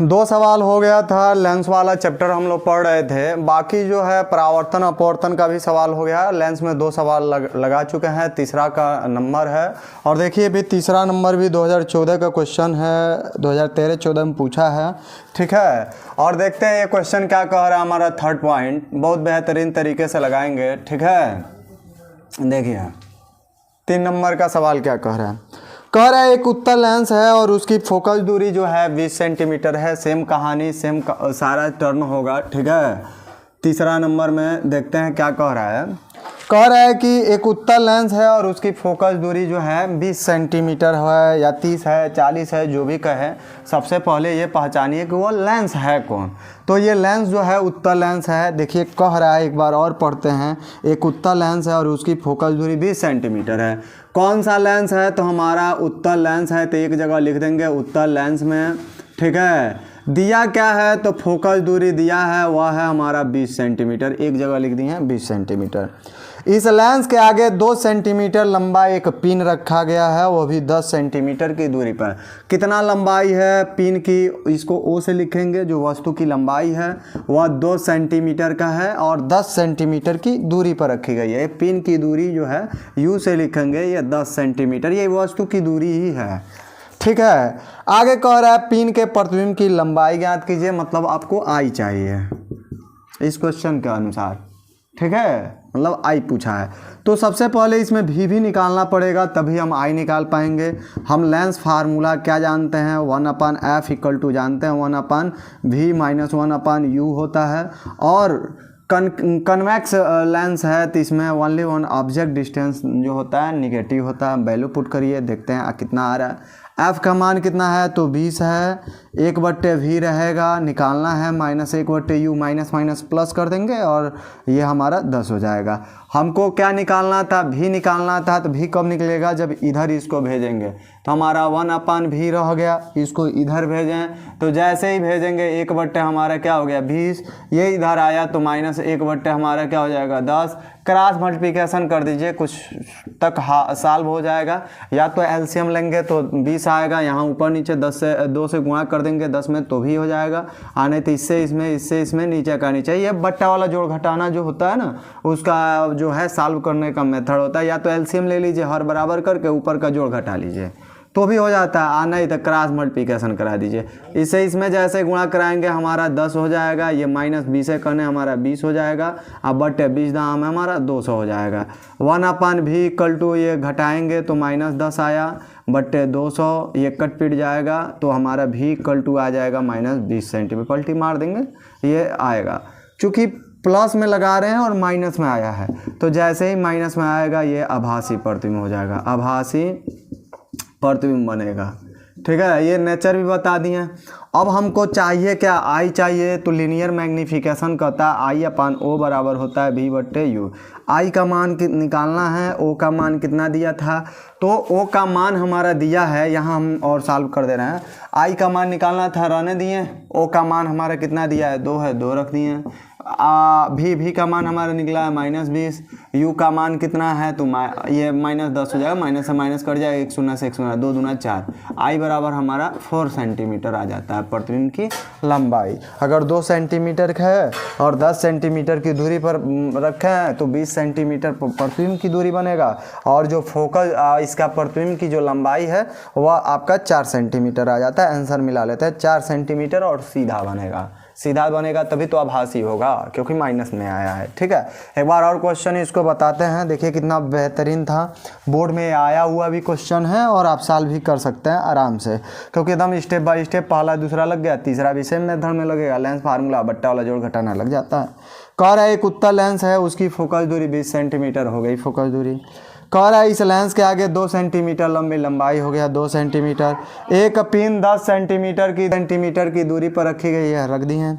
दो सवाल हो गया था, लेंस वाला चैप्टर हम लोग पढ़ रहे थे। बाकी जो है परावर्तन अपवर्तन का भी सवाल हो गया। लेंस में दो सवाल लगा चुके हैं, तीसरा का नंबर है। और देखिए भी तीसरा नंबर भी 2014 का क्वेश्चन है, 2013-14 में पूछा है। ठीक है, और देखते हैं ये क्वेश्चन क्या कह रहा है। हमारा थर्ड पॉइंट बहुत बेहतरीन तरीके से लगाएंगे। ठीक है, देखिए 3 नंबर का सवाल क्या कह रहा है। कह रहा है एक उत्तल लेंस है और उसकी फोकस दूरी जो है 20 सेंटीमीटर है। सेम कहानी, सेम सारा टर्न होगा। ठीक है, तीसरा नंबर में देखते हैं क्या कह रहा है। कह रहा है कि एक उत्तल लेंस है और उसकी फोकस दूरी जो है 20 सेंटीमीटर है या 30 है, 40 है, जो भी कहे। सबसे पहले ये पहचानिए कि वो लेंस है कौन। तो ये लेंस जो है उत्तल लेंस है। देखिए कह रहा है, एक बार और पढ़ते हैं। एक उत्तल लेंस है और उसकी फोकस दूरी 20 सेंटीमीटर है। कौन सा लेंस है? तो हमारा उत्तल लेंस है, तो एक जगह लिख देंगे उत्तल लेंस में। ठीक है, दिया क्या है? तो फोकस दूरी दिया है वह है हमारा 20 सेंटीमीटर। एक जगह लिख दिए हैं 20 सेंटीमीटर। इस लेंस के आगे 2 सेंटीमीटर लंबा एक पिन रखा गया है, वो भी 10 सेंटीमीटर की दूरी पर। कितना लंबाई है पिन की? इसको ओ से लिखेंगे। जो वस्तु की लंबाई है वह 2 सेंटीमीटर का है और 10 सेंटीमीटर की दूरी पर रखी गई है। पिन की दूरी जो है यू से लिखेंगे, ये 10 सेंटीमीटर, ये वस्तु की दूरी ही है। ठीक है, आगे कह रहा है पिन के प्रतिबिंब की लंबाई ज्ञात कीजिए। मतलब आपको आई चाहिए इस क्वेश्चन के अनुसार। ठीक है, मतलब आई पूछा है। तो सबसे पहले इसमें भी निकालना पड़ेगा, तभी हम आई निकाल पाएंगे। हम लेंस फार्मूला क्या जानते हैं? 1/f = जानते हैं 1/v - 1/u होता है। और कन्वेक्स लेंस है तो इसमें ओनली वन ऑब्जेक्ट डिस्टेंस जो होता है निगेटिव होता है। वैल्यू पुट करिए, देखते हैं कितना आ रहा है। f का मान कितना है? तो 20 है। 1/v रहेगा, निकालना है -1/u, माइनस माइनस प्लस कर देंगे और ये हमारा 10 हो जाएगा। हमको क्या निकालना था? v निकालना था। तो v कब निकलेगा? जब इधर इसको भेजेंगे। तो हमारा 1/v रह गया, इसको इधर भेजें। तो जैसे ही भेजेंगे 1/ हमारा क्या हो गया 20, ये इधर आया तो -1/ हमारा क्या हो जाएगा 10। क्रॉस मल्टीप्लिकेशन कर दीजिए, कुछ तक सॉल्व हो जाएगा। या तो एलसीएम लेंगे तो 20 आएगा, यहाँ ऊपर नीचे 2 से गुणा कर देंगे 10 में तो भी हो जाएगा। आने तो इससे इसमें नीचे का नीचे। ये बट्टा वाला जोड़ घटाना जो होता है ना, उसका जो है सॉल्व करने का मेथड होता है। या तो एलसीएम ले लीजिए, हर बराबर करके ऊपर का जोड़ घटा लीजिए तो भी हो जाता है। आना ही तो क्रॉस मल्टीप्लिकेशन करा दीजिए। इससे इसमें जैसे गुणा कराएंगे हमारा 10 हो जाएगा। ये -20 करने हमारा 20 हो जाएगा। अब बटे 20 दाम हमारा 200 हो जाएगा। 1/v = ये घटाएंगे तो -10 आया बटे 200, ये कट पिट जाएगा तो हमारा v = आ जाएगा -20 सेंटीमीटर। पलटी मार देंगे ये आएगा। चूँकि प्लस में लगा रहे हैं और माइनस में आया है, तो जैसे ही माइनस में आएगा ये आभासी प्रतिबिंब हो जाएगा, आभासी प्रतिबिंब बनेगा। ठीक है, ये नेचर भी बता दिए। अब हमको चाहिए क्या? आई चाहिए। तो लीनियर मैग्नीफिकेशन कहता है I/O बराबर होता है v/u। आई का मान निकालना है। ओ का मान कितना दिया था? तो ओ का मान हमारा दिया है, यहाँ हम और सॉल्व कर दे रहे हैं। आई का मान निकालना था, रहने दिए। ओ का मान हमारा कितना दिया है? 2 है, 2 रख दिए। भी का मान हमारा निकला है -20। यू का मान कितना है? तो ये -10 हो जाएगा, माइनस से माइनस कट जाएगा, 1 शून्य से 1 शून्य, 2 दूना 4। आई बराबर हमारा 4 सेंटीमीटर आ जाता है प्रतिबिंब की लंबाई। अगर 2 सेंटीमीटर है और 10 सेंटीमीटर की दूरी पर रखें तो 20 सेंटीमीटर प्रतिबिंब की दूरी बनेगा। और जो फोकस इसका प्रतिबिंब की जो लंबाई है वह आपका 4 सेंटीमीटर आ जाता है। आंसर मिला लेते हैं 4 सेंटीमीटर और सीधा बनेगा तभी तो आभासी होगा, क्योंकि माइनस में आया है। ठीक है, एक बार और क्वेश्चन इसको बताते हैं। देखिए कितना बेहतरीन था। बोर्ड में आया हुआ भी क्वेश्चन है और आप सॉल्व भी कर सकते हैं आराम से, क्योंकि एकदम स्टेप बाय स्टेप पहला दूसरा लग गया, तीसरा भी सेम मेथड में लगेगा। लेंस फार्मूला बट्टा वाला जोड़ घटाना लग जाता है। कह रहा है एक उत्तल लेंस है, उसकी फोकस दूरी 20 सेंटीमीटर हो गई फोकस दूरी। कह रहा है इस लेंस के आगे 2 सेंटीमीटर लंबाई हो गया 2 सेंटीमीटर। एक पिन 10 सेंटीमीटर की दूरी पर रखी गई है, रख दी है।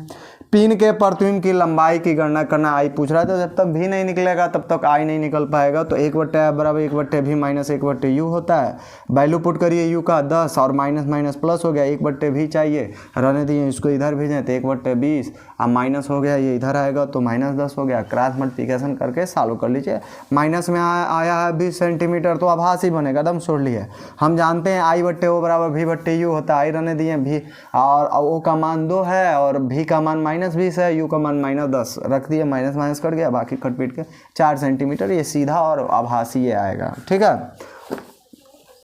पिन के प्रतिबिंब की लंबाई की गणना करना आई पूछ रहा है। तो जब तक भी नहीं निकलेगा तब तक आई नहीं निकल पाएगा। तो 1/f बराबर 1/v माइनस 1/u होता है। वैल्यू पुट करिए u का 10 और माइनस माइनस प्लस हो गया, 1/v चाहिए, रहने दिए, इसको इधर भेजें तो 1/20, अब माइनस हो गया, ये इधर आएगा तो -10 हो गया। क्रॉस मल्टीप्लिकेशन करके सॉल्व कर लीजिए। माइनस में आया है 20 सेंटीमीटर तो आभास ही बनेगा, एकदम छोड़ लिए। हम जानते हैं I/O बराबर v/u होता है, आई रहने दिए भी, और ओ का मान 2 है और v का मान -20 है, u का मान -10 रख दिए, माइनस माइनस कट गया, बाकी कट पीट के 4 सेंटीमीटर, ये सीधा और आभासी ये आएगा। ठीक है।